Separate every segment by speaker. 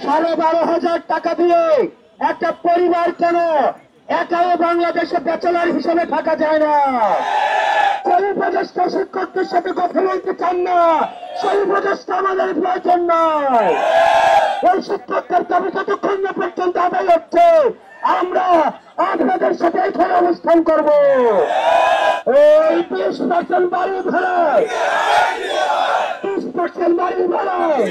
Speaker 1: 12,500 টাকা দিয়ে একটা পরিবার কেন একাই বাংলাদেশে ব্যাচেলার হিসেবে থাকা যায় না? সেই উপদেষ্টা শিক্ষকদের সাথে কথা বলতে চান না, সেই উপদেষ্টা আমাদের প্রয়োজন নয়। এই শিক্ষকদের দাবি যতক্ষণ না পর্যন্ত আদায় হচ্ছে, আমরা আপনাদের সাথে এখানে অবস্থান করব। এই 20% বাড়ি ভাড়ায়, 20% বাড়ি ভাড়ায়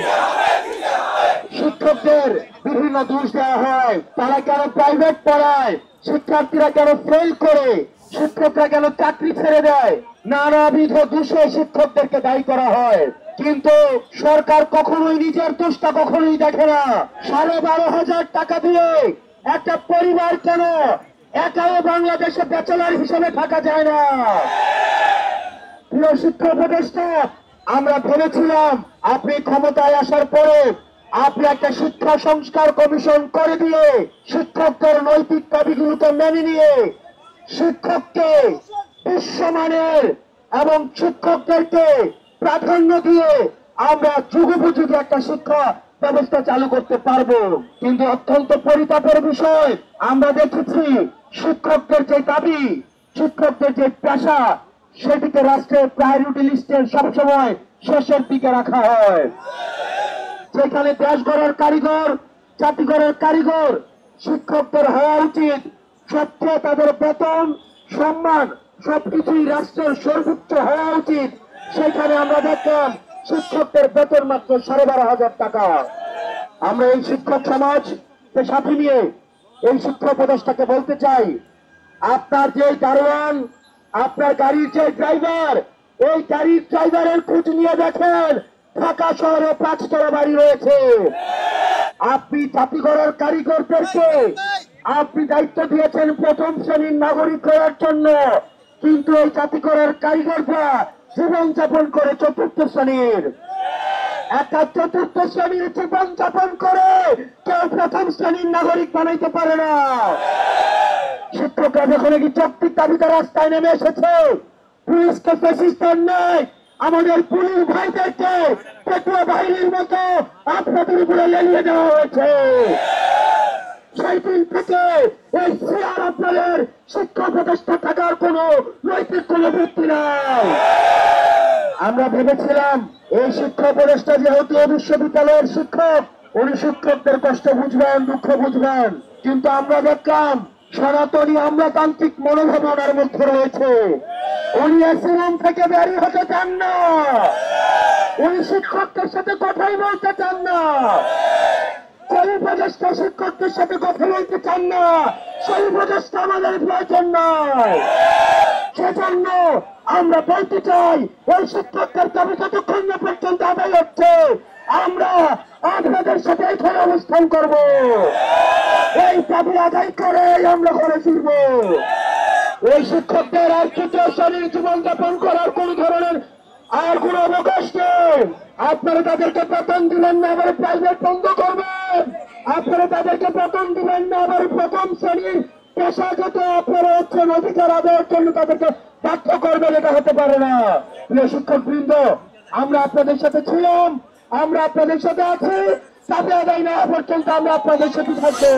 Speaker 1: শিক্ষকদের বিভিন্ন দোষ দেওয়া হয়। তারা কেন প্রাইভেট পড়ায়, শিক্ষার্থীরা কেন ফেল করে, শিক্ষকরা কেন চাকরি ছেড়ে দেয়, নানাবিধ দোষে শিক্ষকদেরকে দায়ী করা হয়। কিন্তু সরকার কখনোই নিজের দোষটা কখনোই দেখে না। 12,500 টাকা দিয়ে একটা পরিবার কেন একাই বাংলাদেশে ব্যাচেলার হিসেবে থাকা যায় না? প্রিয় শিক্ষা উপদেষ্টা, আমরা ভেবেছিলাম আপনি ক্ষমতায় আসার পরে আপনি একটা শিক্ষা সংস্কার কমিশন করে দিয়ে শিক্ষকদের নৈতিক দাবিগুলোকে মেনে নিয়ে শিক্ষককে বিশ্বমানের এবং শিক্ষকদেরকে প্রাধান্য দিয়ে আমরা যুগোপযোগী একটা শিক্ষা ব্যবস্থা চালু করতে পারবো। কিন্তু অত্যন্ত পরিতাপের বিষয়, আমরা দেখেছি শিক্ষকদের যে দাবি, শিক্ষকদের যে পেশা, সেটিকে রাষ্ট্রের প্রায়োরিটি লিস্টের সবসময় শেষের দিকে রাখা হয়। যেখানে দেশ গড়ার কারিগর, জাতি গড়ার কারিগর শিক্ষকদের হওয়া উচিত, সবচেয়ে তাদের বেতন, সম্মান সবকিছুই রাষ্ট্রের সর্বোচ্চ হওয়া উচিত, সেখানে আমরা দেখলাম শিক্ষকদের বেতন মাত্র 12,500 টাকা। আমরা এই শিক্ষক সমাজকে সাথে নিয়ে এই শিক্ষা উপদেষ্টাকে বলতে চাই, আপনার যে দারোয়ান, আপনার গাড়ির যে ড্রাইভার, এই গাড়ির ড্রাইভারের খোঁজ নিয়ে দেখেন ঢাকা শহরে 5তলা বাড়ি রয়েছে। আপনি জাতিগড়ের কারিগরদেরকে আপনি দায়িত্ব দিয়েছেন প্রথম শ্রেণীর নাগরিক করার জন্য, কিন্তু এই জাতিগড়ের কারিগররা জীবন যাপন করে 4র্থ শ্রেণীর। একটা 4র্থ শ্রেণীর জীবন যাপন করে কেউ প্রথম শ্রেণীর নাগরিক বানাইতে পারে না। শিক্ষকরা যখন কি যৌক্তিক দাবিতে রাস্তায় নেমে এসেছে, পুলিশকে ফ্যাসিস্টের নয়, আমাদের পুলিশ ভাইদেরকে পেটুয়া বাহিনীর মতো আপনাদের উপরে লেলিয়ে দেওয়া হয়েছে। সেই দিন থেকে এই সিআর আপনাদের শিক্ষা উপদেষ্টা থাকার কোন নৈতিক কোন ভিত্তি নাই। আমরা ভেবেছিলাম এই শিক্ষা উপদেষ্টা যেহেতু বিশ্ববিদ্যালয়ের শিক্ষক, উনি শিক্ষকদের কষ্ট বুঝবেন, দুঃখ বুঝবেন, কিন্তু আমরা দেখলাম সনাতনী আমলাতান্ত্রিক মনোভাব ওনার মধ্যে রয়েছে। উনি এসিরাম থেকে বেরিয়ে হতে চান না, উনি শিক্ষকদের সাথে কথাই বলতে চান না, সেই উপদেষ্টা শিক্ষকদের সাথে কথা বলতে চান না, সেই উপদেষ্টা আমাদের প্রয়োজন নয়। সেজন্য আমরা বলতে চাই, এই শিক্ষকদের দাবি যতক্ষণ না পর্যন্ত আদায় হচ্ছে, আমরা আপনাদের সাথে এখানে অবস্থান করব। এই দাবি আদায় করে আমরা ঘরে ফিরব। এই শিক্ষকদের আর 4র্থ শ্রেণীর জীবনযাপন করার কোন ধরনের আর কোন অবকাশ নেই। আপনারা তাদেরকে বেতন দিবেন না, আবার প্রাইভেট বন্ধ করবেন। আপনারা তাদেরকে বেতন দিবেন না, আবার প্রথম শ্রেণীর পেশাগত আপনারা হচ্ছেন অধিকার আদায়ের জন্য তাদেরকে বাধ্য করবেন, এটা হতে পারে না। প্রিয় শিক্ষক বৃন্দ, আমরা আপনাদের সাথে ছিলাম, আমরা আপনাদের সাথে আছি, দাবি আদায় না পর্যন্ত আমরা আপনাদের সাথে থাকবো।